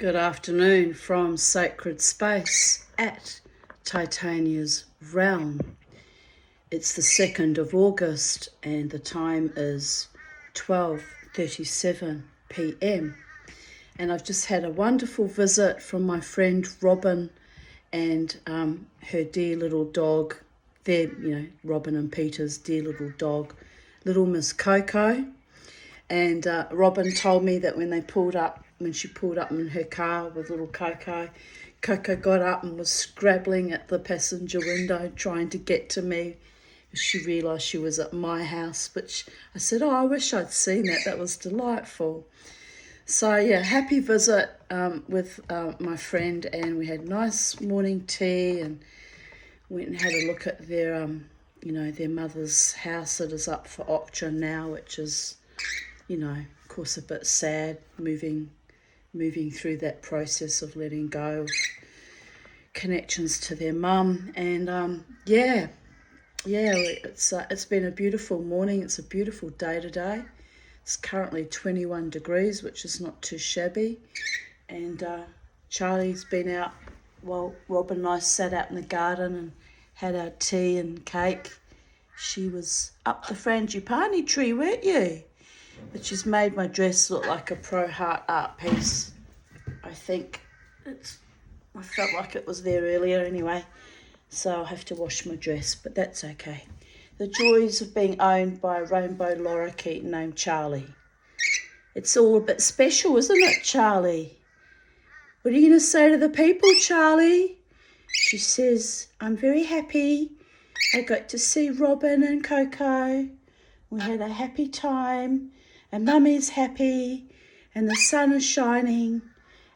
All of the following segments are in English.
Good afternoon from Sacred Space at Titania's Realm. It's the 2nd of August and the time is 12:37 p.m. And I've just had a wonderful visit from my friend Robin and her dear little dog. Robin and Peter's dear little dog, little Miss Coco. And Robin told me that when she pulled up in her car with little Coco, Coco got up and was scrabbling at the passenger window trying to get to me. She realised she was at my house, but I said, oh, I wish I'd seen that. That was delightful. So, yeah, happy visit with my friend, and we had nice morning tea and went and had a look at their mother's house that is up for auction now, which is, of course, a bit sad, moving through that process of letting go of connections to their mum. And it's been a beautiful morning. It's a beautiful day today. It's currently 21 degrees, which is not too shabby. And Charlie's been out while Rob and I sat out in the garden and had our tea and cake. She was up the frangipani tree, weren't you? But she's made my dress look like a Pro Heart art piece. I felt like it was there earlier anyway, so I'll have to wash my dress, but that's okay. The joys of being owned by a rainbow lorikeet named Charlie. It's all a bit special, isn't it, Charlie? What are you going to say to the people, Charlie? She says, I'm very happy. I got to see Robin and Coco. We had a happy time, and Mummy's happy, and the sun is shining,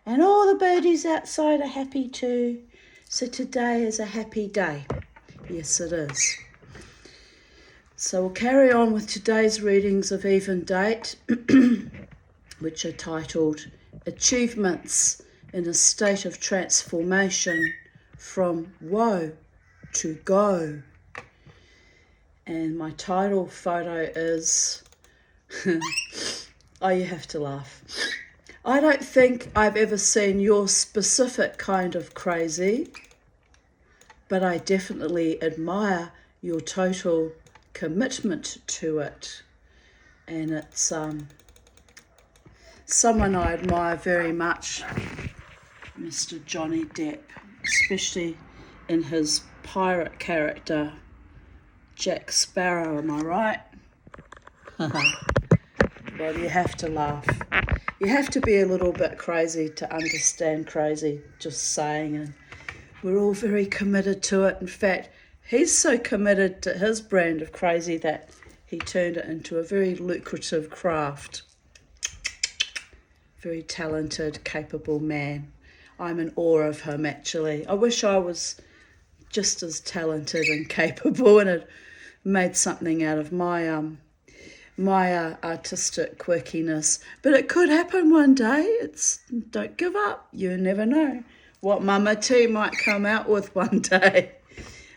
and all the birdies outside are happy too. So today is a happy day. Yes, it is. So we'll carry on with today's readings of even date, which are titled Achievements in a State of Transformation from Woe to Go. And my title photo is, oh, you have to laugh. I don't think I've ever seen your specific kind of crazy, but I definitely admire your total commitment to it. And it's someone I admire very much, Mr. Johnny Depp, especially in his pirate character, Jack Sparrow, am I right? Well, you have to laugh. You have to be a little bit crazy to understand crazy, just saying. And we're all very committed to it. In fact, he's so committed to his brand of crazy that he turned it into a very lucrative craft. Very talented, capable man. I'm in awe of him, actually. I wish I was just as talented and capable and had made something out of my artistic quirkiness, but it could happen one day. Don't give up. You never know what Mama T might come out with one day.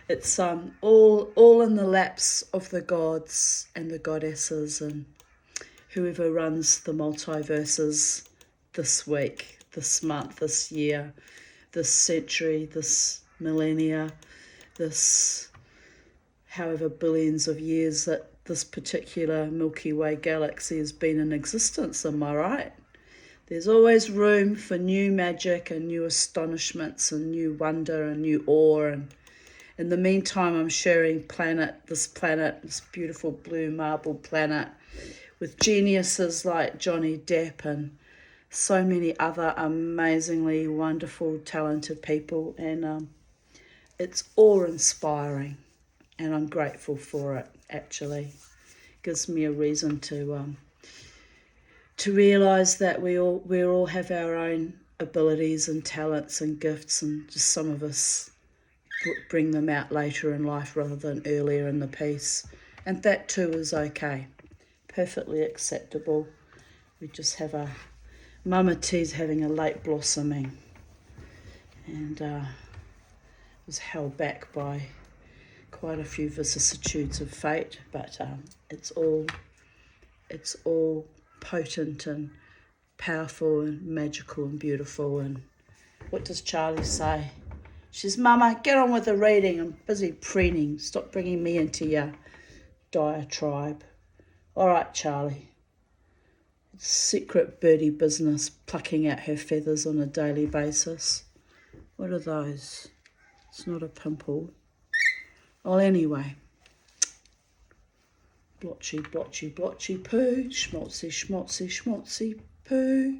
It's all in the laps of the gods and the goddesses and whoever runs the multiverses this week, this month, this year, this century, this millennia, this however billions of years that this particular Milky Way galaxy has been in existence, am I right? There's always room for new magic and new astonishments and new wonder and new awe. And in the meantime, I'm sharing this beautiful blue marble planet, with geniuses like Johnny Depp and so many other amazingly wonderful, talented people. And it's awe-inspiring, and I'm grateful for it, actually. Gives me a reason to realise that we all have our own abilities and talents and gifts, and just some of us bring them out later in life rather than earlier in the piece. And that too is okay. Perfectly acceptable. We just have Mama T's having a late blossoming, and was held back by quite a few vicissitudes of fate, but it's all potent and powerful and magical and beautiful. And what does Charlie say? She says, Mama, get on with the reading. I'm busy preening. Stop bringing me into your diatribe. All right, Charlie. It's secret birdie business, plucking out her feathers on a daily basis. What are those? It's not a pimple. Well, anyway. Blotchy, blotchy, blotchy poo. Schmaltzy, schmaltzy, schmaltzy poo.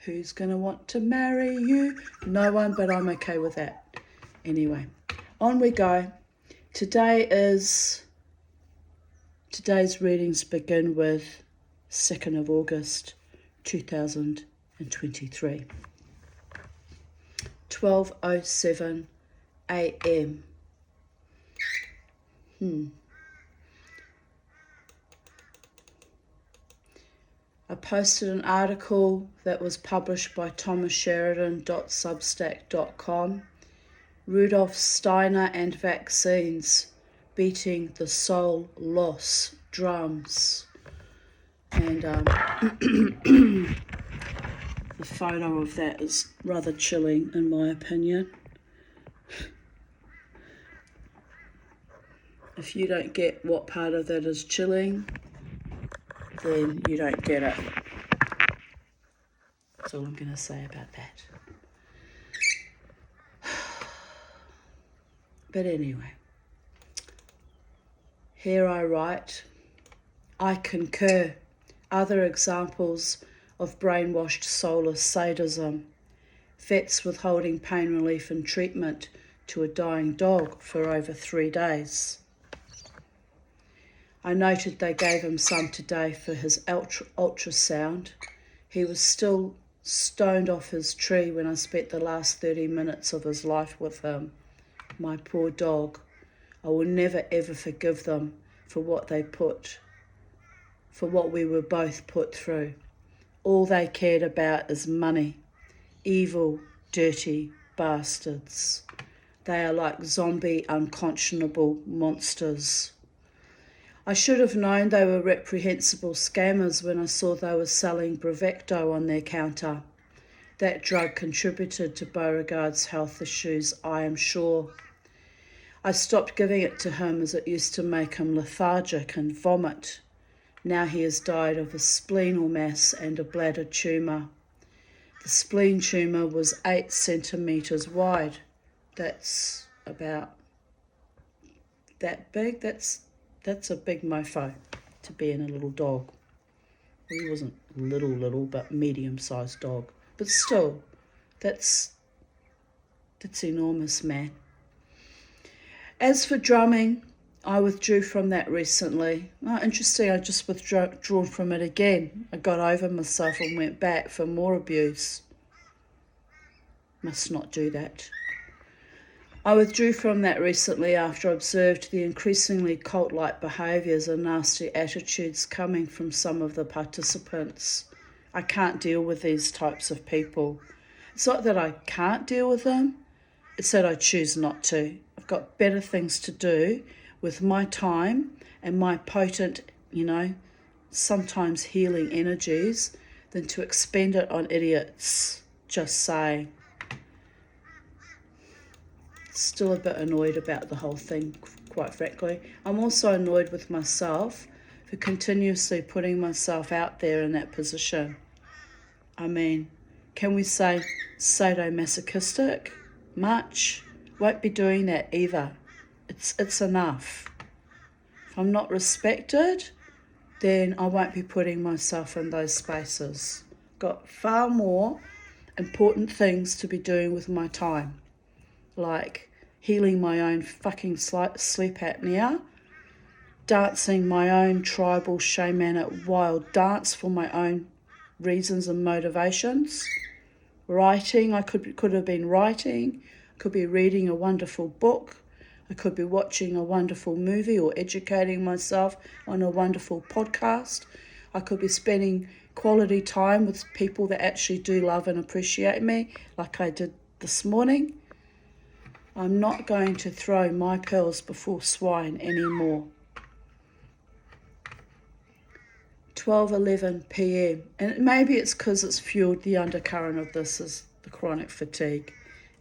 Who's going to want to marry you? No one, but I'm okay with that. Anyway, on we go. Today's readings begin with 2nd of August 2023. 12:07 a.m. I posted an article that was published by thomassheridan.substack.com. Rudolf Steiner and vaccines beating the soul loss drums. And the photo of that is rather chilling in my opinion. If you don't get what part of that is chilling, then you don't get it. That's all I'm going to say about that. But anyway, here I write, I concur. Other examples of brainwashed soulless sadism. Vets withholding pain relief and treatment to a dying dog for over 3 days. I noted they gave him some today for his ultrasound. He was still stoned off his tree when I spent the last 30 minutes of his life with him. My poor dog. I will never ever forgive them for what we were both put through. All they cared about is money. Evil, dirty bastards. They are like zombie, unconscionable monsters. I should have known they were reprehensible scammers when I saw they were selling Bravecto on their counter. That drug contributed to Beauregard's health issues, I am sure. I stopped giving it to him as it used to make him lethargic and vomit. Now he has died of a spleenal mass and a bladder tumour. The spleen tumour was 8 centimetres wide. That's about that big. That's a big mofo to be in a little dog. Well, he wasn't little, but medium-sized dog. But still, that's enormous, man. As for drumming, I withdrew from that recently. Oh, interesting, I just withdrawn from it again. I got over myself and went back for more abuse. Must not do that. I withdrew from that recently after I observed the increasingly cult-like behaviours and nasty attitudes coming from some of the participants. I can't deal with these types of people. It's not that I can't deal with them, it's that I choose not to. I've got better things to do with my time and my potent, sometimes healing energies than to expend it on idiots. Just saying. Still a bit annoyed about the whole thing, quite frankly. I'm also annoyed with myself for continuously putting myself out there in that position. I mean, can we say sadomasochistic? Much. Won't be doing that either. It's enough. If I'm not respected, then I won't be putting myself in those spaces. Got far more important things to be doing with my time, like healing my own fucking sleep apnea, dancing my own tribal shamanic wild dance for my own reasons and motivations, writing. I could have been writing, could be reading a wonderful book, I could be watching a wonderful movie or educating myself on a wonderful podcast. I could be spending quality time with people that actually do love and appreciate me, like I did this morning. I'm not going to throw my pearls before swine anymore. 12:11 p.m. And maybe it's because it's fueled, the undercurrent of this is the chronic fatigue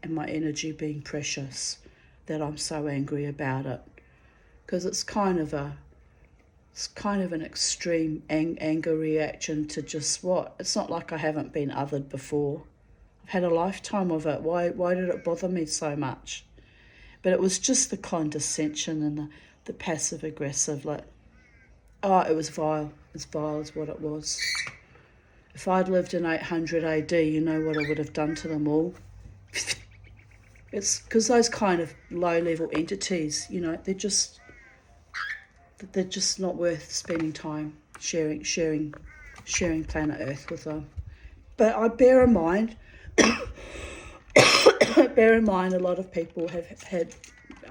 and my energy being precious, that I'm so angry about it. Because it's kind of an extreme anger reaction to just what? It's not like I haven't been othered before. I've had a lifetime of it. Why did it bother me so much? But it was just the condescension and the passive aggressive, like, oh, it was vile. It's vile is what it was. If I'd lived in 800 AD, you know what I would have done to them all. It's because those kind of low-level entities, you know, they're just not worth spending time sharing planet Earth with them. But I bear in mind a lot of people have had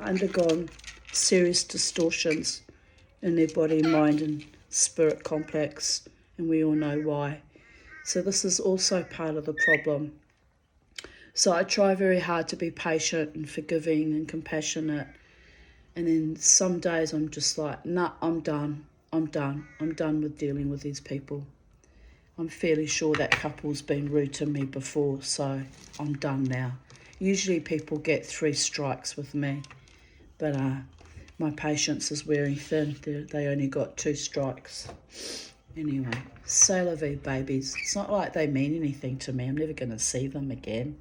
undergone serious distortions in their body, mind and spirit complex, and we all know why. So this is also part of the problem. So I try very hard to be patient and forgiving and compassionate, and then some days I'm just like, nah, I'm done with dealing with these people. I'm fairly sure that couple's been rude to me before, so I'm done now. Usually people get 3 strikes with me, but my patience is wearing thin. They only got 2 strikes. Anyway, c'est la vie, babies. It's not like they mean anything to me. I'm never going to see them again.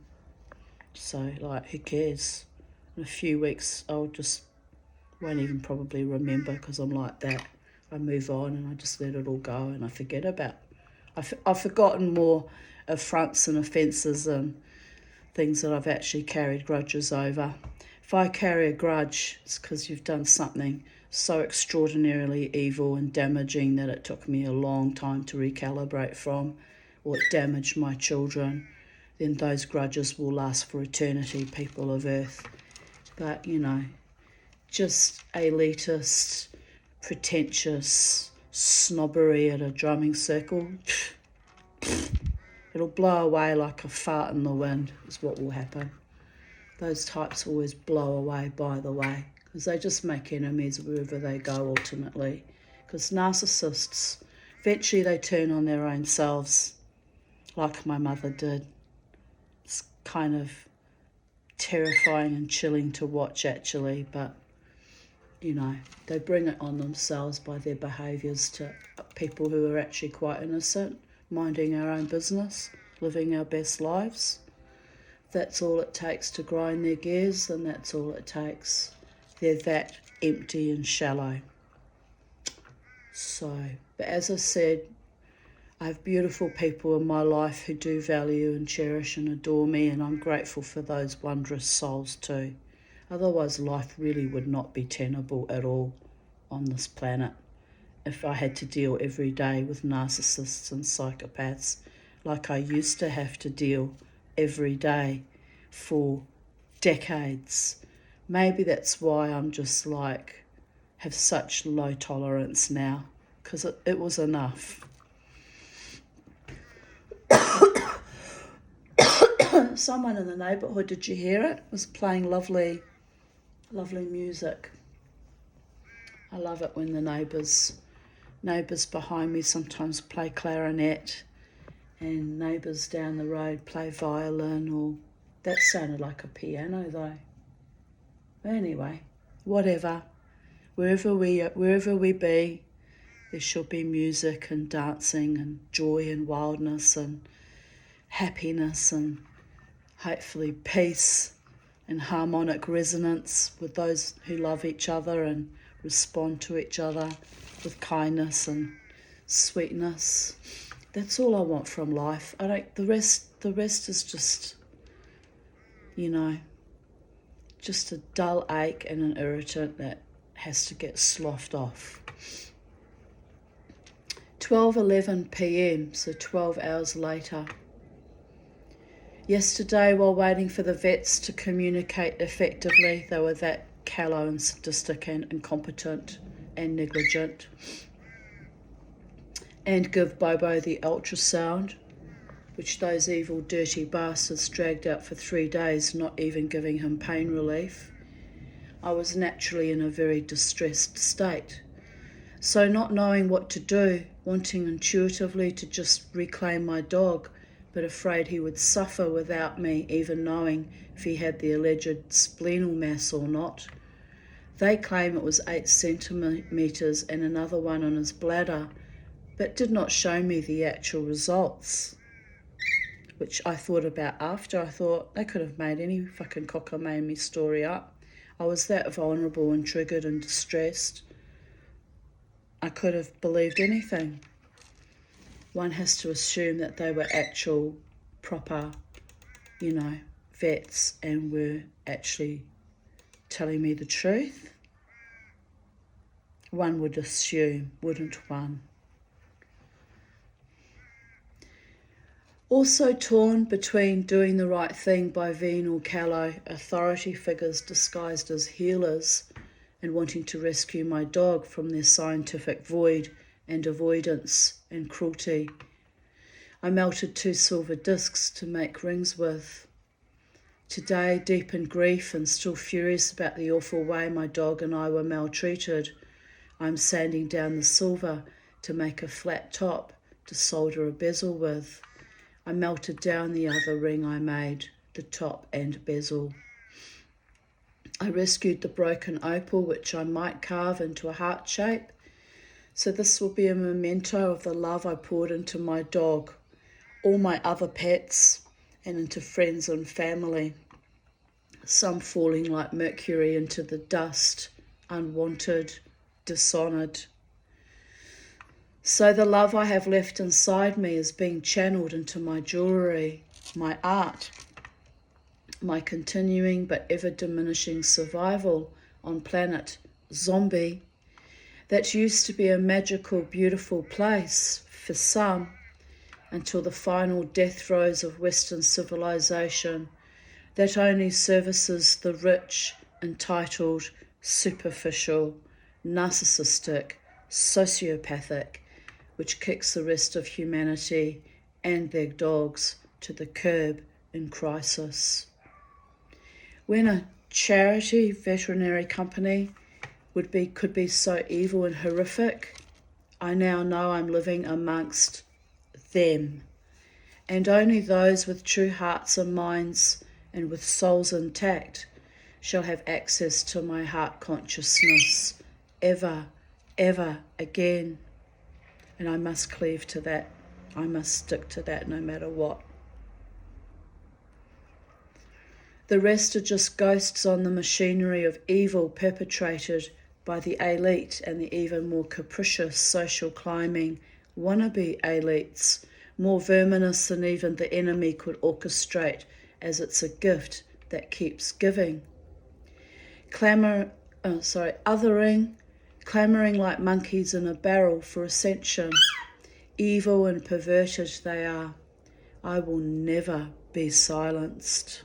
So, like, who cares? In a few weeks, won't even probably remember, because I'm like that. I move on and I just let it all go and I forget about it. I've forgotten more affronts and offences and things that I've actually carried grudges over. If I carry a grudge, it's because you've done something so extraordinarily evil and damaging that it took me a long time to recalibrate from, or it damaged my children. Then those grudges will last for eternity, people of Earth. But, you know, just elitist, pretentious snobbery at a drumming circle, it'll blow away like a fart in the wind is what will happen. Those types always blow away, by the way, because they just make enemies wherever they go ultimately. Because narcissists, eventually they turn on their own selves, like my mother did. It's kind of terrifying and chilling to watch, actually, but, you know, they bring it on themselves by their behaviours to people who are actually quite innocent, minding our own business, living our best lives. That's all it takes to grind their gears, and that's all it takes. They're that empty and shallow. So, but as I said, I have beautiful people in my life who do value and cherish and adore me, and I'm grateful for those wondrous souls too. Otherwise, life really would not be tenable at all on this planet if I had to deal every day with narcissists and psychopaths like I used to have to deal every day for decades. Maybe that's why I'm just like, have such low tolerance now, because it was enough. Someone in the neighbourhood, did you hear it? Was playing lovely music. I love it when the neighbours behind me sometimes play clarinet, and neighbours down the road play violin, or that sounded like a piano though. Anyway, whatever. Wherever we be, there should be music and dancing and joy and wildness and happiness and hopefully peace and harmonic resonance with those who love each other and respond to each other with kindness and sweetness. That's all I want from life. The rest is just, you know, just a dull ache and an irritant that has to get sloughed off. 12:11 p.m, so 12 hours later. Yesterday, while waiting for the vets to communicate effectively, they were that callow and sadistic and incompetent and negligent, and give Bobo the ultrasound, which those evil, dirty bastards dragged out for 3 days, not even giving him pain relief. I was naturally in a very distressed state. So not knowing what to do, wanting intuitively to just reclaim my dog, but afraid he would suffer without me even knowing if he had the alleged splenal mass or not. They claim it was 8 centimetres and another one on his bladder, but did not show me the actual results, which I thought about after. I thought they could have made any fucking cockamamie story up. I was that vulnerable and triggered and distressed. I could have believed anything. One has to assume that they were actual, proper, vets and were actually telling me the truth. One would assume, wouldn't one? Also torn between doing the right thing by venal callow authority figures disguised as healers and wanting to rescue my dog from their scientific void and avoidance and cruelty. I melted 2 silver discs to make rings with. Today, deep in grief and still furious about the awful way my dog and I were maltreated, I'm sanding down the silver to make a flat top to solder a bezel with. I melted down the other ring I made, the top and bezel. I rescued the broken opal, which I might carve into a heart shape. So this will be a memento of the love I poured into my dog, all my other pets, and into friends and family. Some falling like mercury into the dust, unwanted, dishonoured. So the love I have left inside me is being channeled into my jewellery, my art, my continuing but ever diminishing survival on planet Zombie, that used to be a magical, beautiful place for some, until the final death throes of Western civilization that only services the rich, entitled, superficial, narcissistic, sociopathic, which kicks the rest of humanity and their dogs to the curb in crisis. When a charity veterinary company could be so evil and horrific, I now know I'm living amongst them, and only those with true hearts and minds and with souls intact shall have access to my heart consciousness ever, ever again. And I must cleave to that. I must stick to that no matter what. The rest are just ghosts on the machinery of evil perpetrated by the elite and the even more capricious social climbing wannabe elites, more verminous than even the enemy could orchestrate, as it's a gift that keeps giving. Othering, clamouring like monkeys in a barrel for ascension. Evil and perverted they are. I will never be silenced.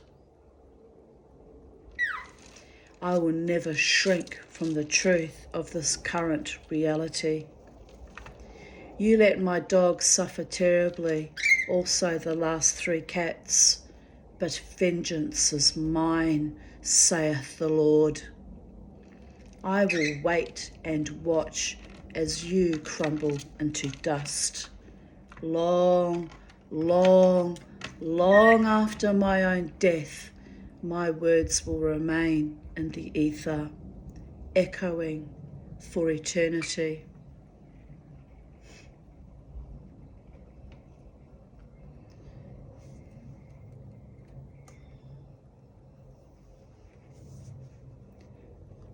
I will never shrink from the truth of this current reality. You let my dog suffer terribly, also the last 3 cats, but vengeance is mine, saith the Lord. I will wait and watch as you crumble into dust. Long, long, long after my own death, my words will remain in the ether, echoing for eternity.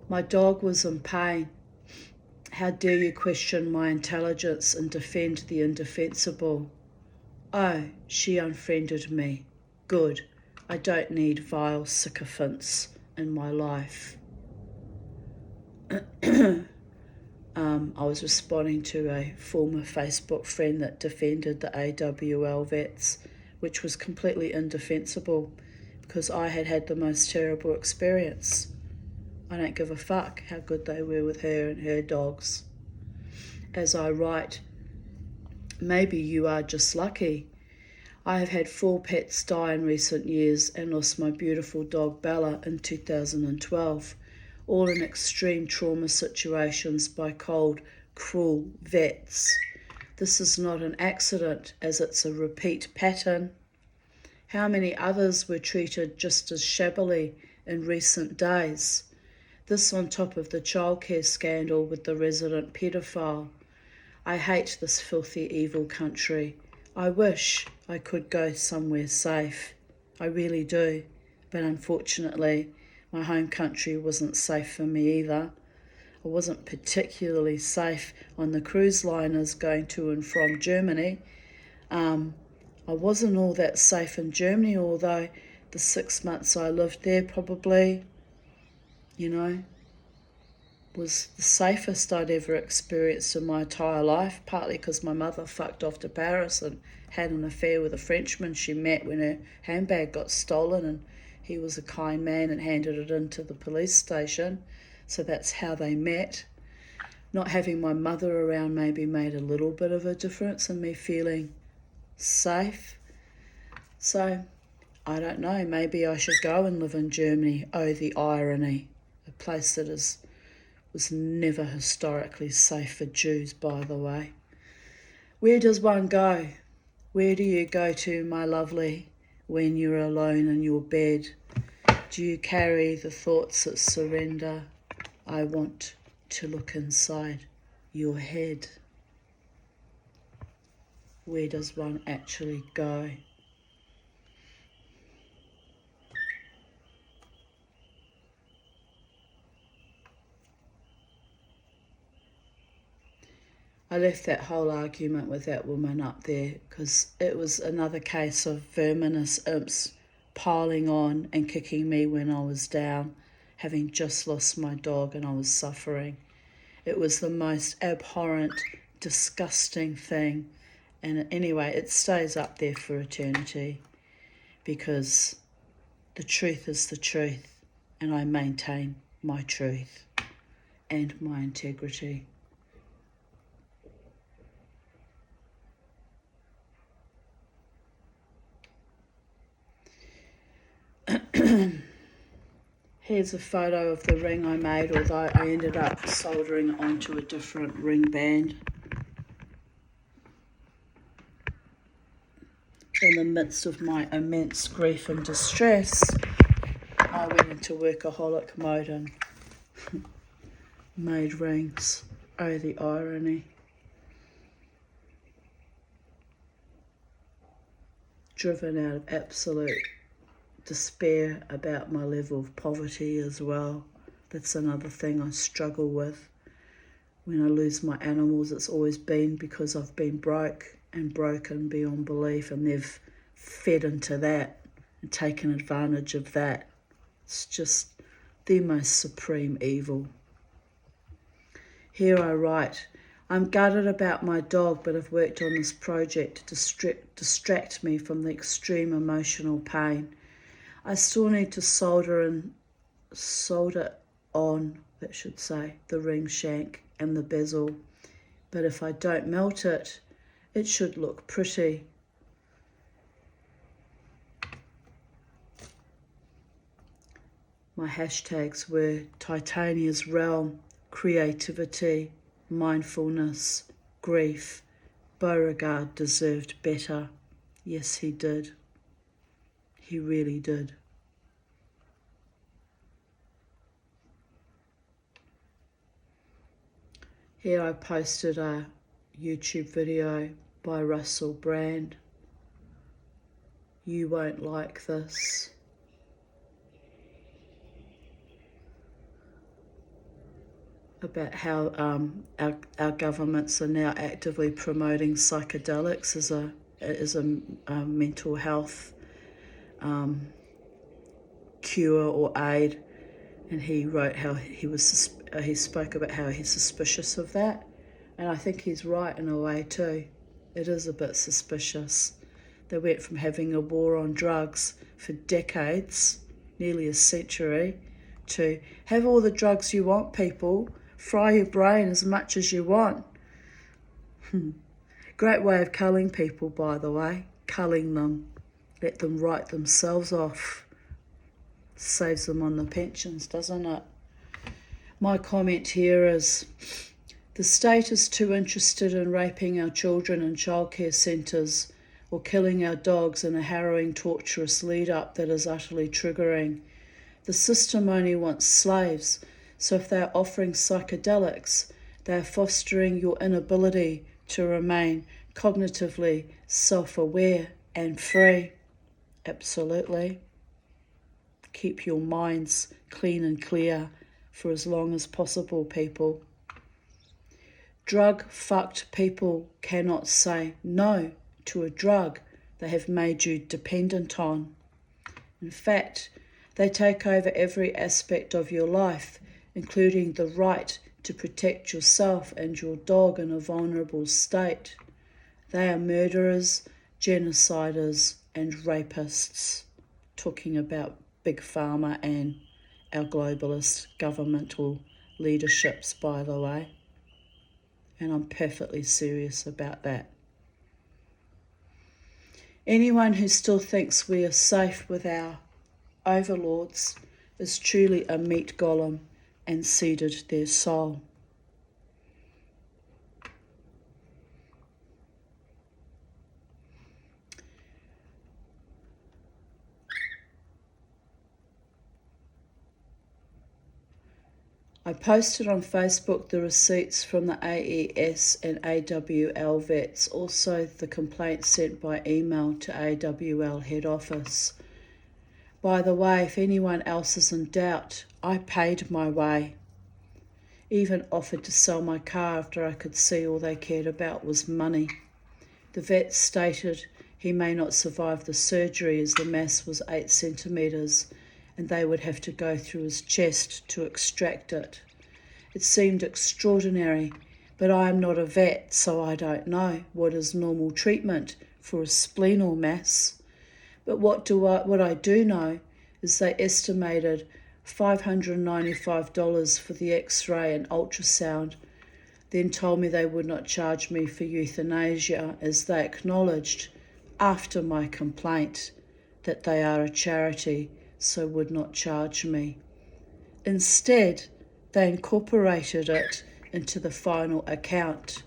My dog was in pain. How dare you question my intelligence and defend the indefensible? Oh, she unfriended me. Good. I don't need vile sycophants in my life. I was responding to a former Facebook friend that defended the AWL vets, which was completely indefensible because I had had the most terrible experience. I don't give a fuck how good they were with her and her dogs. As I write, maybe you are just lucky. I have had 4 pets die in recent years and lost my beautiful dog Bella in 2012, all in extreme trauma situations by cold, cruel vets. This is not an accident, as it's a repeat pattern. How many others were treated just as shabbily in recent days? This on top of the childcare scandal with the resident paedophile. I hate this filthy, evil country. I wish I could go somewhere safe. I really do. But unfortunately, my home country wasn't safe for me either. I wasn't particularly safe on the cruise liners going to and from Germany. I wasn't all that safe in Germany, although the 6 months I lived there probably, was the safest I'd ever experienced in my entire life, partly because my mother fucked off to Paris and had an affair with a Frenchman she met when her handbag got stolen, and he was a kind man and handed it into the police station. So that's how they met. Not having my mother around maybe made a little bit of a difference in me feeling safe. So, I don't know, maybe I should go and live in Germany. Oh, the irony. A place that was never historically safe for Jews, by the way. Where does one go? Where do you go to, my lovely, when you're alone in your bed? Do you carry the thoughts that surrender? I want to look inside your head. Where does one actually go? I left that whole argument with that woman up there because it was another case of verminous imps piling on and kicking me when I was down, having just lost my dog and I was suffering. It was the most abhorrent, disgusting thing. And anyway, it stays up there for eternity because the truth is the truth, and I maintain my truth and my integrity. Here's a photo of the ring I made, although I ended up soldering it onto a different ring band. In the midst of my immense grief and distress, I went into workaholic mode and made rings. Oh, the irony. Driven out of absolute despair about my level of poverty as well. That's another thing I struggle with. When I lose my animals, it's always been because I've been broke and broken beyond belief, and they've fed into that and taken advantage of that. It's just the most supreme evil. Here I write, I'm gutted about my dog, but I've worked on this project to distract me from the extreme emotional pain. I still need to solder on, that should say, the ring shank and the bezel. But if I don't melt it, it should look pretty. My hashtags were Titania's realm, creativity, mindfulness, grief. Beauregard deserved better. Yes, he did. He really did. Here I posted a YouTube video by Russell Brand. You won't like this. About how our governments are now actively promoting psychedelics as a mental health cure or aid, and he wrote how he spoke about how he's suspicious of that, and I think he's right in a way too. It is a bit suspicious. They went from having a war on drugs for decades, nearly a century, to have all the drugs you want, people. Fry your brain as much as you want. Great way of culling people, by the way. Culling them. Let them write themselves off. Saves them on the pensions, doesn't it? My comment here is, The state is too interested in raping our children in childcare centres or killing our dogs in a harrowing, torturous lead-up that is utterly triggering. The system only wants slaves, so if they are offering psychedelics, they are fostering your inability to remain cognitively self-aware and free. Absolutely. Keep your minds clean and clear for as long as possible, people. Drug-fucked people cannot say no to a drug they have made you dependent on. In fact, they take over every aspect of your life, including the right to protect yourself and your dog in a vulnerable state. They are murderers, genociders, and rapists. Talking about Big Pharma and our globalist governmental leaderships, by the way. And I'm perfectly serious about that. Anyone who still thinks we are safe with our overlords is truly a meat golem and ceded their soul. I posted on Facebook the receipts from the AES and AWL vets, also the complaints sent by email to AWL head office. By the way, if anyone else is in doubt, I paid my way. Even offered to sell my car after I could see all they cared about was money. The vet stated he may not survive the surgery as the mass was 8 centimetres and they would have to go through his chest to extract it. It seemed extraordinary, but I am not a vet, so I don't know what is normal treatment for a splenal mass. But what I do know is they estimated $595 for the X-ray and ultrasound, then told me they would not charge me for euthanasia, as they acknowledged after my complaint that they are a charity, so would not charge me. Instead, they incorporated it into the final account,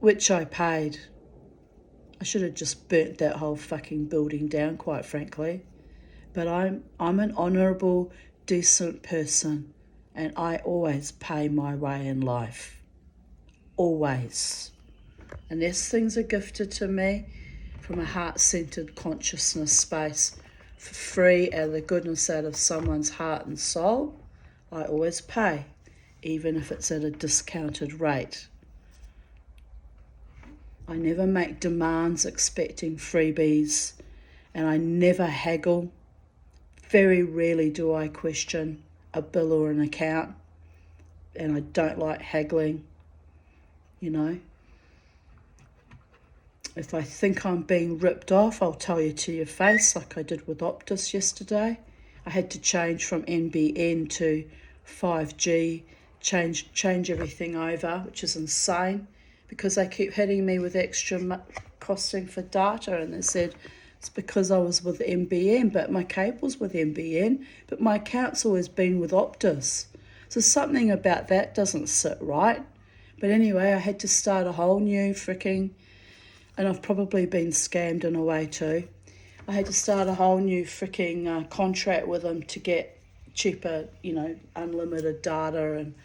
which I paid. I should have just burnt that whole fucking building down, quite frankly. But I'm an honourable, decent person, and I always pay my way in life. Always. Unless things are gifted to me from a heart-centered consciousness space for free out of the goodness out of someone's heart and soul, I always pay, even if it's at a discounted rate. I never make demands expecting freebies, and I never haggle. Very rarely do I question a bill or an account, and I don't like haggling, you know. If I think I'm being ripped off, I'll tell you to your face, like I did with Optus yesterday. I had to change from NBN to 5G, change everything over, which is insane, because they keep hitting me with extra costing for data, and they said it's because I was with NBN, but my cable's with NBN, but my account's always been with Optus. So something about that doesn't sit right. But anyway, I had to start a whole new and I've probably been scammed in a way too. I had to start a whole new contract with them to get cheaper, unlimited data and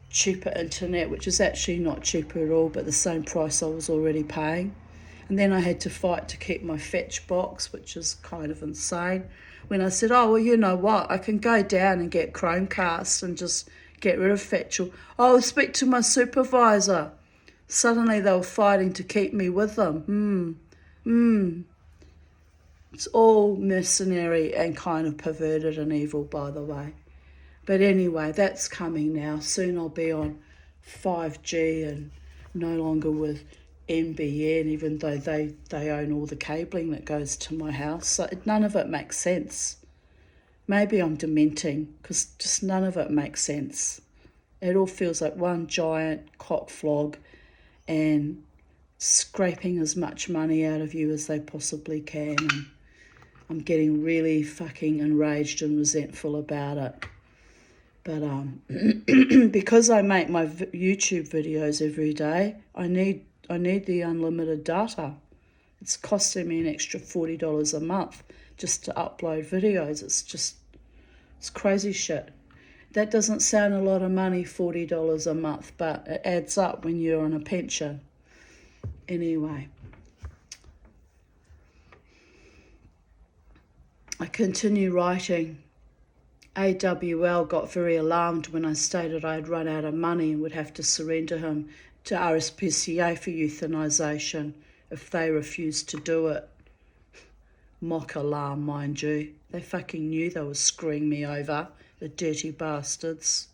cheaper internet, which is actually not cheaper at all, but the same price I was already paying. And then I had to fight to keep my fetch box, which is kind of insane. When I said, oh, well, you know what, I can go down and get Chromecast and just get rid of fetch. Or, oh, I'll speak to my supervisor. Suddenly they were fighting to keep me with them. It's all mercenary and kind of perverted and evil, by the way. But anyway, that's coming now. Soon I'll be on 5G and no longer with NBN, even though they own all the cabling that goes to my house. So none of it makes sense. Maybe I'm dementing, because just none of it makes sense. It all feels like one giant cock flog and scraping as much money out of you as they possibly can. And I'm getting really fucking enraged and resentful about it. But because I make my YouTube videos every day, I need the unlimited data. It's costing me an extra $40 a month just to upload videos. It's crazy shit. That doesn't sound a lot of money, $40 a month, but it adds up when you're on a pension. Anyway, I continue writing. AWL got very alarmed when I stated I'd run out of money and would have to surrender him to RSPCA for euthanisation if they refused to do it. Mock alarm, mind you. They fucking knew they were screwing me over, the dirty bastards.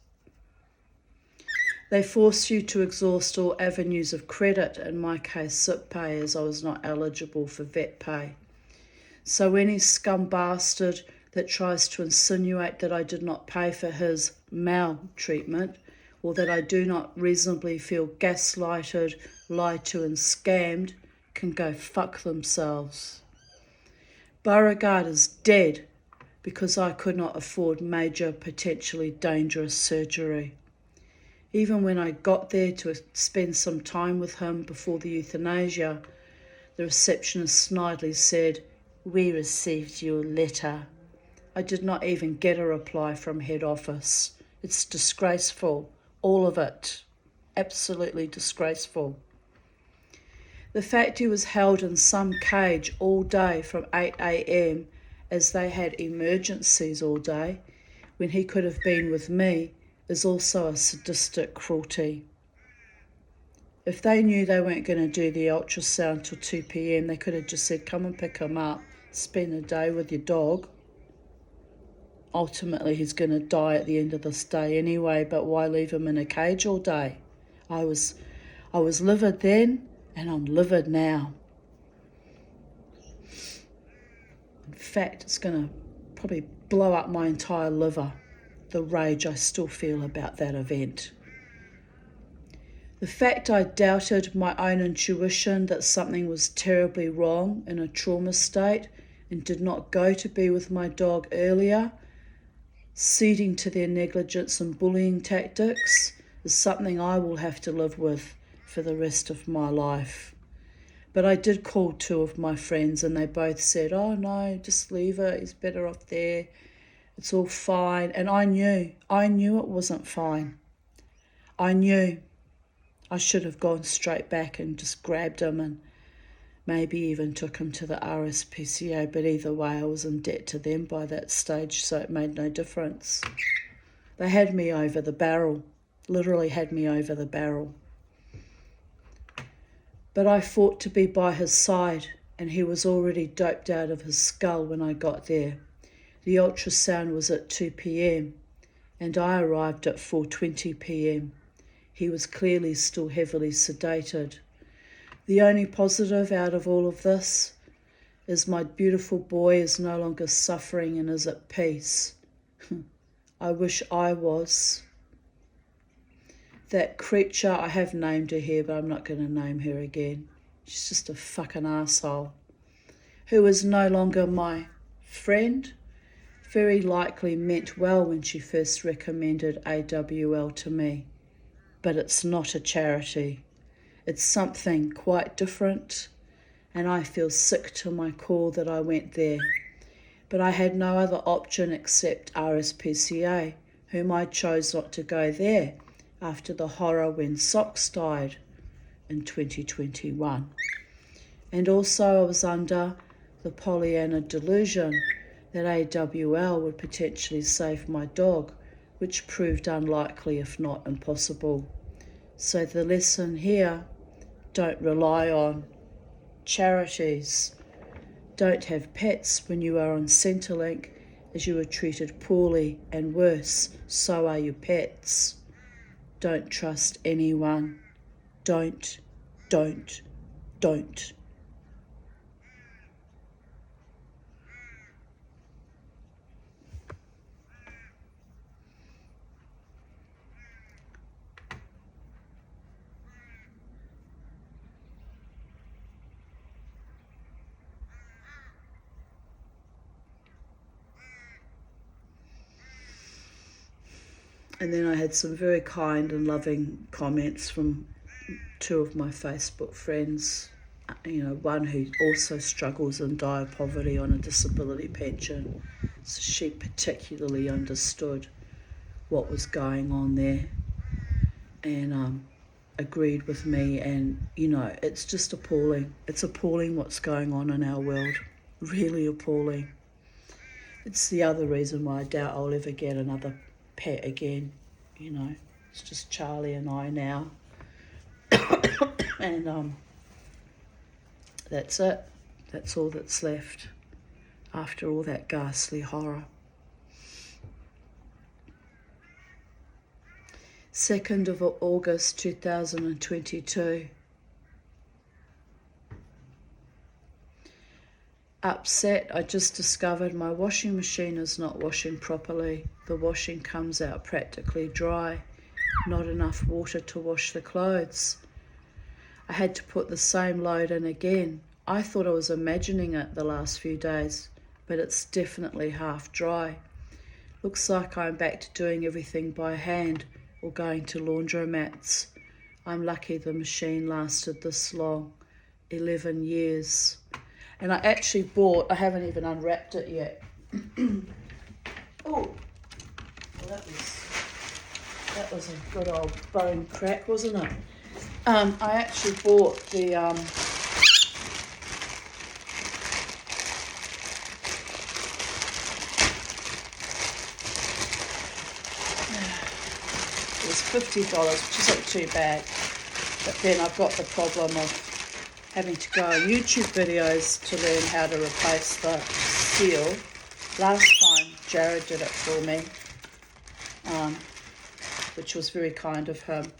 They force you to exhaust all avenues of credit, in my case sick pay, as I was not eligible for vet pay. So any scum bastard that tries to insinuate that I did not pay for his maltreatment, or that I do not reasonably feel gaslighted, lied to and scammed, can go fuck themselves. Beauregard is dead because I could not afford major, potentially dangerous surgery. Even when I got there to spend some time with him before the euthanasia, the receptionist snidely said, "We received your letter." I did not even get a reply from head office. It's disgraceful, all of it. Absolutely disgraceful. The fact he was held in some cage all day from 8 a.m. as they had emergencies all day, when he could have been with me, is also a sadistic cruelty. If they knew they weren't going to do the ultrasound till 2 p.m, they could have just said, "Come and pick him up, spend a day with your dog." Ultimately, he's going to die at the end of this day anyway, but why leave him in a cage all day? I was livid then, and I'm livid now. In fact, it's going to probably blow up my entire liver, the rage I still feel about that event. The fact I doubted my own intuition that something was terribly wrong in a trauma state and did not go to be with my dog earlier, ceding to their negligence and bullying tactics, is something I will have to live with for the rest of my life. But I did call 2 of my friends and they both said, "Oh no, just leave it, he's better off there, it's all fine." And I knew it wasn't fine. I knew I should have gone straight back and just grabbed him and maybe even took him to the RSPCA, but either way I was in debt to them by that stage, so it made no difference. They had me over the barrel, literally had me over the barrel. But I fought to be by his side, and he was already doped out of his skull when I got there. The ultrasound was at 2 p.m, and I arrived at 4:20 p.m. He was clearly still heavily sedated. The only positive out of all of this is my beautiful boy is no longer suffering and is at peace. I wish I was. That creature, I have named her here, but I'm not going to name her again. She's just a fucking asshole. Who is no longer my friend, very likely meant well when she first recommended AWL to me. But it's not a charity. It's something quite different, and I feel sick to my core that I went there. But I had no other option except RSPCA, whom I chose not to go there after the horror when Socks died in 2021. And also I was under the Pollyanna delusion that AWL would potentially save my dog, which proved unlikely if not impossible. So the lesson here, don't rely on charities. Don't have pets when you are on Centrelink, as you are treated poorly, and worse, so are your pets. Don't trust anyone. Don't. And then I had some very kind and loving comments from two of my Facebook friends. You know, one who also struggles in dire poverty on a disability pension. So she particularly understood what was going on there and agreed with me. And, you know, it's just appalling. It's appalling what's going on in our world. Really appalling. It's the other reason why I doubt I'll ever get another pet again. You know, it's just Charlie and I now. And that's it. That's all that's left after all that ghastly horror. 2nd of August 2022. Upset, I just discovered my washing machine is not washing properly. The washing comes out practically dry. Not enough water to wash the clothes. I had to put the same load in again. I thought I was imagining it the last few days, but it's definitely half dry. Looks like I'm back to doing everything by hand or going to laundromats. I'm lucky the machine lasted this long, 11 years. And I actually bought, I haven't even unwrapped it yet. Oh, well that was a good old bone crack, wasn't it? I actually bought the it was $50, which isn't too bad. But then I've got the problem of having to go on YouTube videos to learn how to replace the seal. Last time Jared did it for me, which was very kind of him.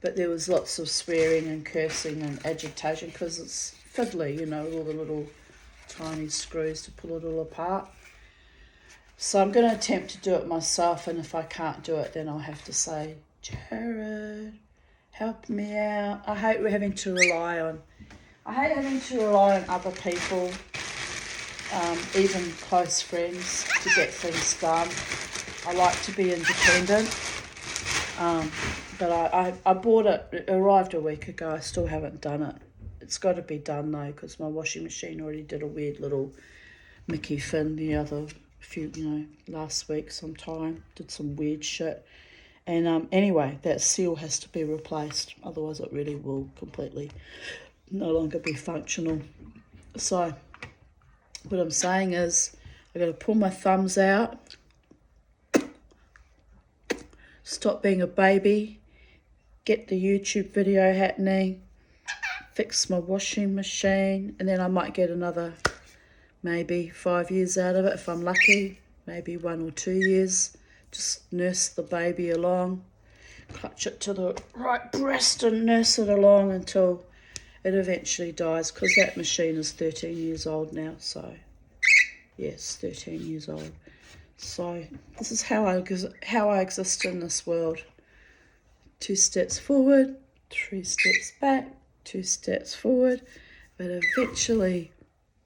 But there was lots of swearing and cursing and agitation because it's fiddly, you know, with all the little tiny screws to pull it all apart. So I'm going to attempt to do it myself, and if I can't do it, then I'll have to say, Jared, help me out. I hate having to rely on other people, even close friends, to get things done. I like to be independent. But I bought it. It arrived a week ago. I still haven't done it. It's got to be done though, because my washing machine already did a weird little Mickey Finn last week sometime. Did some weird shit. And anyway, that seal has to be replaced. Otherwise it really will completely no longer be functional. So what I'm saying is I've got to pull my thumbs out, stop being a baby, get the YouTube video happening, fix my washing machine, and then I might get another maybe 5 years out of it if I'm lucky, maybe 1 or 2 years. Just nurse the baby along, clutch it to the right breast and nurse it along until it eventually dies, because that machine is 13 years old now. So yes, 13 years old. So this is how I exist in this world. 2 steps forward, 3 steps back, 2 steps forward. But eventually,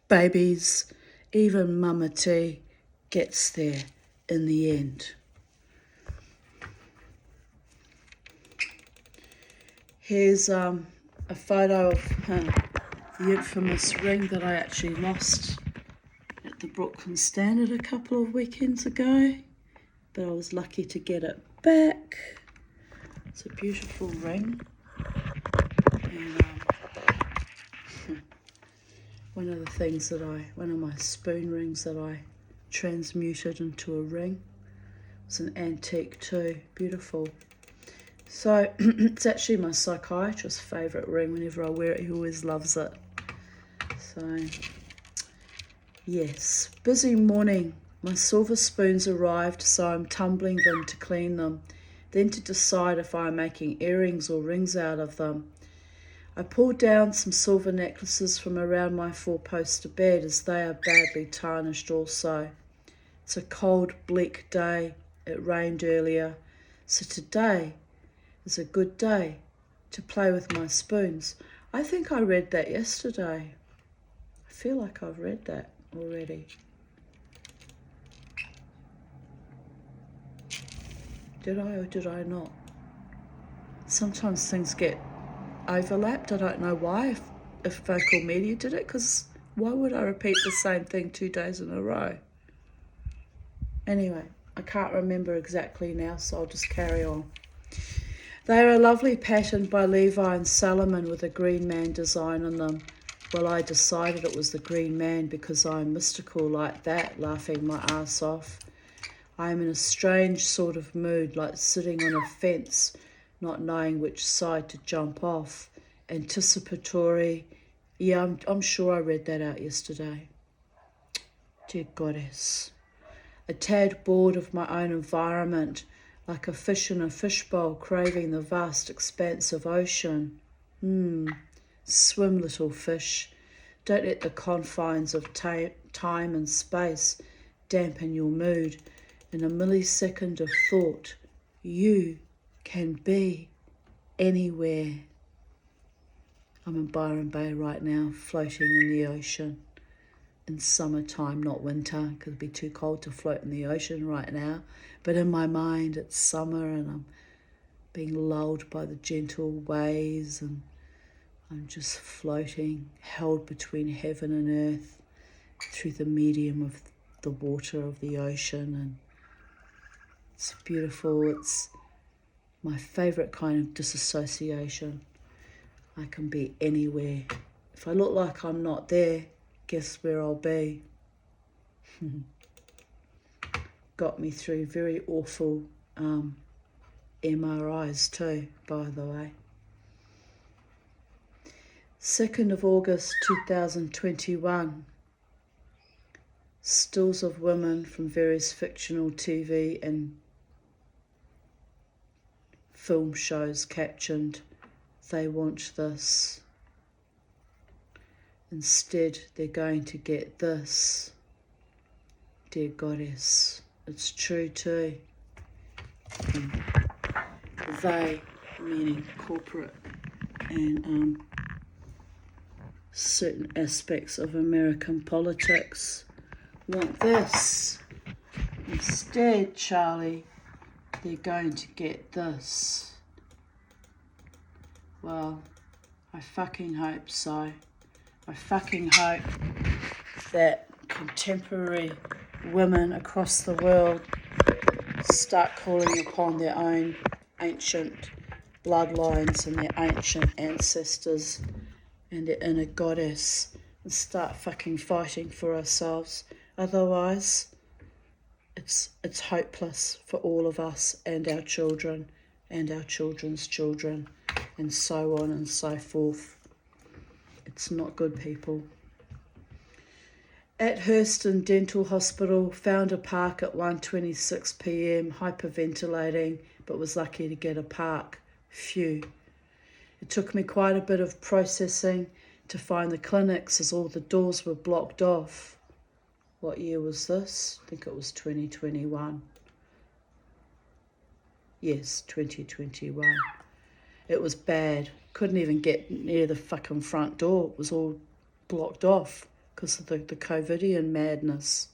babies, even Mama T, gets there in the end. Here's a photo of the infamous ring that I actually lost at the Brooklyn Standard a couple of weekends ago, but I was lucky to get it back. It's a beautiful ring, and one of my spoon rings that I transmuted into a ring. It's an antique too, beautiful. So it's actually my psychiatrist's favourite ring. Whenever I wear it, he always loves it. So yes, busy morning. My silver spoons arrived, so I'm tumbling them to clean them, then to decide if I'm making earrings or rings out of them. I pulled down some silver necklaces from around my 4-poster bed, as they are badly tarnished also. It's a cold, bleak day. It rained earlier, so today is a good day to play with my spoons. I think I read that yesterday. I feel like I've read that already. Did I or did I not? Sometimes things get overlapped. I don't know why, if Vocal Media did it, because why would I repeat the same thing 2 days in a row? Anyway, I can't remember exactly now, so I'll just carry on. They are a lovely pattern by Levi and Salomon with a green man design on them. Well, I decided it was the green man because I'm mystical like that, laughing my ass off. I am in a strange sort of mood, like sitting on a fence, not knowing which side to jump off. Anticipatory. Yeah, I'm sure I read that out yesterday. Dear Goddess. A tad bored of my own environment, like a fish in a fishbowl craving the vast expanse of ocean. Swim, little fish. Don't let the confines of time and space dampen your mood. In a millisecond of thought, you can be anywhere. I'm in Byron Bay right now, floating in the ocean. In summertime, not winter, because it'd be too cold to float in the ocean right now. But in my mind, it's summer and I'm being lulled by the gentle waves and I'm just floating, held between heaven and earth through the medium of the water of the ocean. And it's beautiful. It's my favourite kind of disassociation. I can be anywhere. If I look like I'm not there, guess where I'll be. Got me through very awful MRIs too, by the way. 2nd of August 2021. Stills of women from various fictional TV and film shows captioned, "They want this. Instead, they're going to get this." Dear Goddess, it's true too. They, meaning corporate and certain aspects of American politics, want this. Instead, Charlie, they're going to get this. Well, I fucking hope so. I fucking hope that contemporary women across the world start calling upon their own ancient bloodlines and their ancient ancestors and their inner goddess and start fucking fighting for ourselves. Otherwise, it's hopeless for all of us and our children and our children's children and so on and so forth. It's not good, people. At Hurston Dental Hospital, found a park at 1:26 p.m, hyperventilating, but was lucky to get a park. Phew. It took me quite a bit of processing to find the clinics as all the doors were blocked off. What year was this? I think it was 2021. Yes, 2021. It was bad. Couldn't even get near the fucking front door. It was all blocked off because of the COVIDian madness.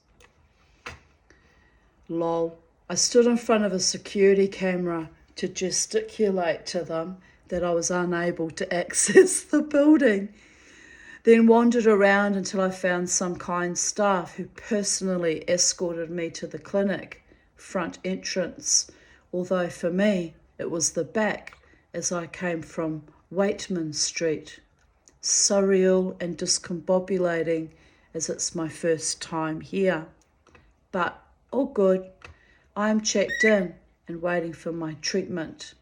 Lol. I stood in front of a security camera to gesticulate to them that I was unable to access the building. Then wandered around until I found some kind staff who personally escorted me to the clinic, front entrance, although for me it was the back as I came from Waitman Street. Surreal and discombobulating as it's my first time here. But all good. I am checked in and waiting for my treatment.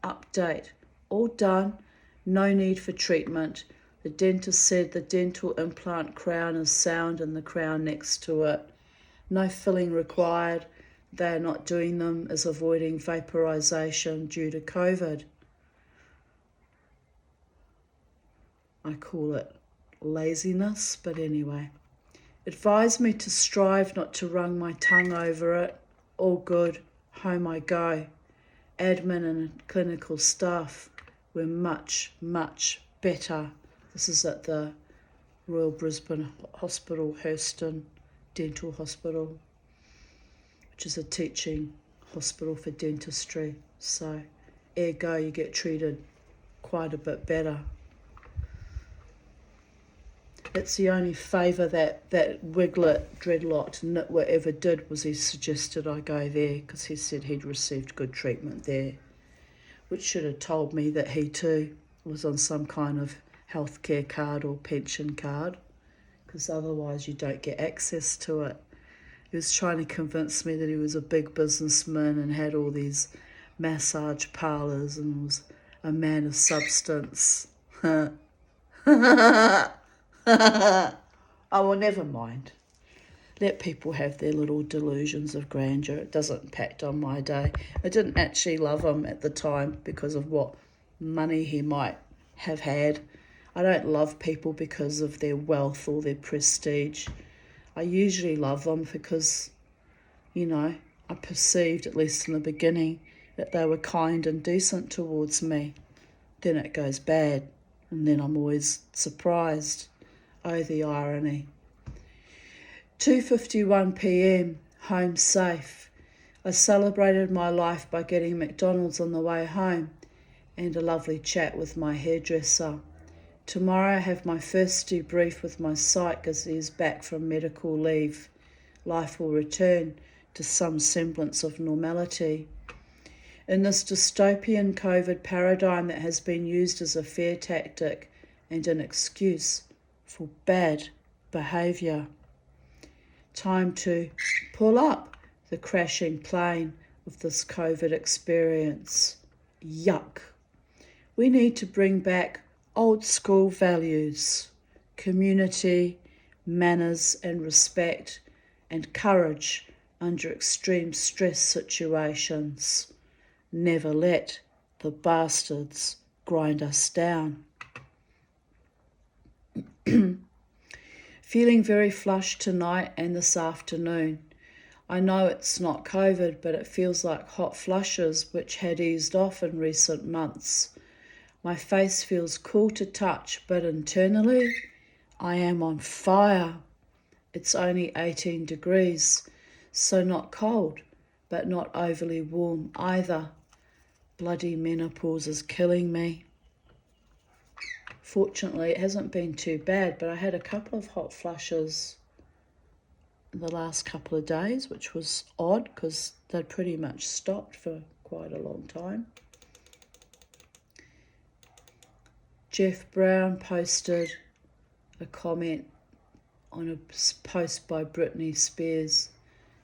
Update. All done. No need for treatment. The dentist said the dental implant crown is sound and the crown next to it. No filling required. They are not doing them as avoiding vaporization due to COVID. I call it laziness, but anyway. Advised me to strive not to wrung my tongue over it. All good. Home I go. Admin and clinical staff were much, much better. This is at the Royal Brisbane Hospital, Hurston Dental Hospital, which is a teaching hospital for dentistry. So, ergo, you get treated quite a bit better. It's the only favour that Wiglet, Dreadlocked, Nitwit ever did was he suggested I go there because he said he'd received good treatment there, which should have told me that he too was on some kind of healthcare card or pension card, because otherwise you don't get access to it. He was trying to convince me that he was a big businessman and had all these massage parlours and was a man of substance. Oh, well, never mind. Let people have their little delusions of grandeur. It doesn't impact on my day. I didn't actually love him at the time because of what money he might have had. I don't love people because of their wealth or their prestige. I usually love them because, I perceived, at least in the beginning, that they were kind and decent towards me. Then it goes bad, and then I'm always surprised. Oh, the irony. 2:51 p.m, home safe. I celebrated my life by getting McDonald's on the way home and a lovely chat with my hairdresser. Tomorrow I have my first debrief with my psych as he is back from medical leave. Life will return to some semblance of normality. In this dystopian COVID paradigm that has been used as a fear tactic and an excuse for bad behaviour. Time to pull up the crashing plane of this COVID experience. Yuck. We need to bring back old school values, community, manners and respect, and courage under extreme stress situations. Never let the bastards grind us down. Feeling very flushed tonight and this afternoon. I know it's not COVID, but it feels like hot flushes which had eased off in recent months. My face feels cool to touch, but internally I am on fire. It's only 18 degrees, so not cold, but not overly warm either. Bloody menopause is killing me. Fortunately, it hasn't been too bad, but I had a couple of hot flushes in the last couple of days, which was odd because they'd pretty much stopped for quite a long time. Jeff Brown posted a comment on a post by Britney Spears.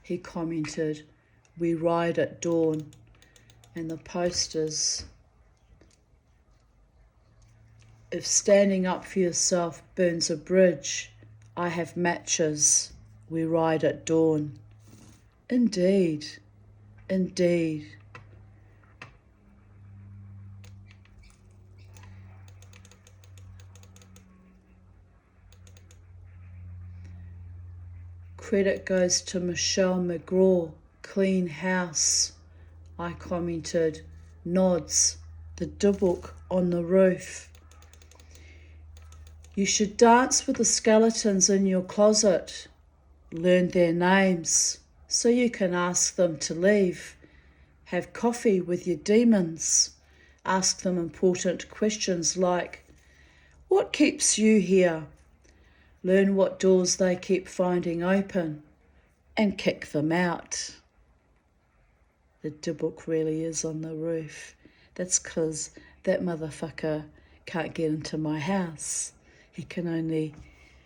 He commented, "We ride at dawn," and the post is, "If standing up for yourself burns a bridge, I have matches. We ride at dawn." Indeed, indeed. Credit goes to Michelle McGraw, Clean House. I commented, "Nods, the dubbock on the roof." You should dance with the skeletons in your closet. Learn their names so you can ask them to leave. Have coffee with your demons. Ask them important questions like, what keeps you here? Learn what doors they keep finding open and kick them out. The dubbock really is on the roof. That's 'cause that motherfucker can't get into my house. He can only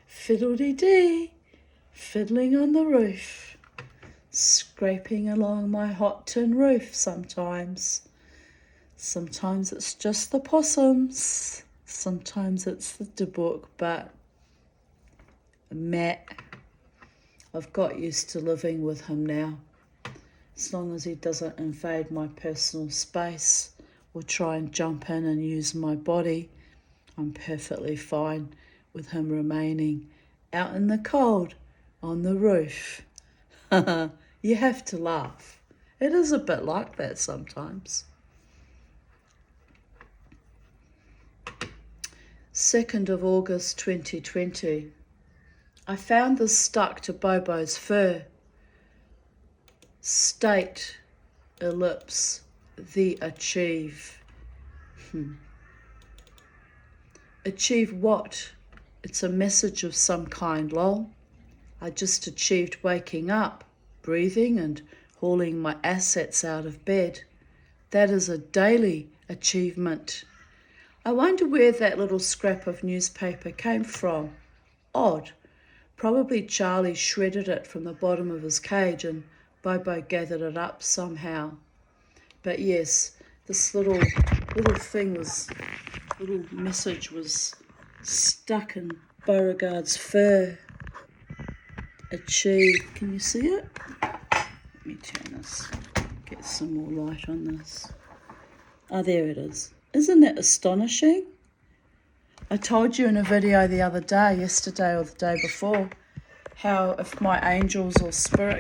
fiddle-dee-dee, fiddling on the roof, scraping along my hot tin roof sometimes. Sometimes it's just the possums, sometimes it's the dubbock, but Matt, I've got used to living with him now. As long as he doesn't invade my personal space or try and jump in and use my body, I'm perfectly fine with him remaining out in the cold on the roof. You have to laugh. It is a bit like that sometimes. 2nd of August 2020. I found this stuck to Bobo's fur. State ellipse, the achieve. Achieve what? It's a message of some kind, lol. I just achieved waking up, breathing and hauling my assets out of bed. That is a daily achievement. I wonder where that little scrap of newspaper came from. Odd. Probably Charlie shredded it from the bottom of his cage and Bobo gathered it up somehow. But yes, this little message was stuck in Beauregard's fur. Achieve. Can you see it? Let me turn this. Get some more light on this. Oh, there it is. Isn't that astonishing? I told you in a video the other day, yesterday or the day before, how if my angels or spirit